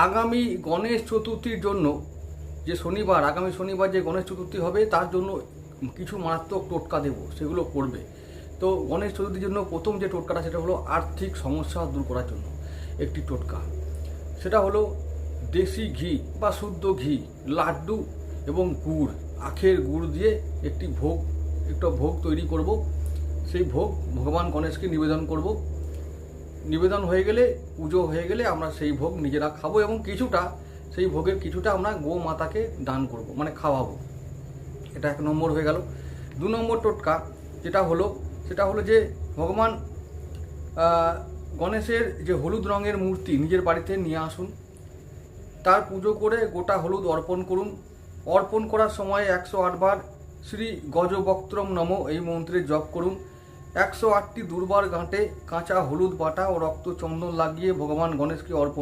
আগামী গণেশ চতুর্থীর জন্য যে শনিবার, আগামী শনিবার যে গণেশ চতুর্থী হবে তার জন্য কিছু মারাত্মক টোটকা দেব, সেগুলো করবে। তো গণেশ চতুর্থীর জন্য প্রথম যে টোটকাটা সেটা হলো আর্থিক সমস্যা দূর করার জন্য একটি টোটকা। সেটা হলো দেশি ঘি বা শুদ্ধ ঘি, লাড্ডু এবং গুড়, আখের গুড় দিয়ে একটি ভোগ তৈরি করব। সেই ভোগ ভগবান গণেশকে নিবেদন করব। নিবেদন হয়ে গেলে, পুজো হয়ে গেলে আমরা সেই ভোগ নিজেরা খাবো এবং সেই ভোগের কিছুটা আমরা গো মাতাকে দান করব, মানে খাওয়াবো। এটা 1 নম্বর হয়ে গেল। 2 নম্বর টোটকা সেটা হলো যে ভগবান গণেশের যে হলুদ রঙের মূর্তি নিজের বাড়িতে নিয়ে আসুন, তার পুজো করে গোটা হলুদ অর্পণ করুন। অর্পণ করার সময় 108 বার শ্রী গজবক্ত্রম নম এই মন্ত্রের জপ করুন। 108টি দুর্বার গাঁটে কাঁচা হলুদ বাটা ও রক্ত চন্দন লাগিয়ে ভগবান গণেশকে অর্পণ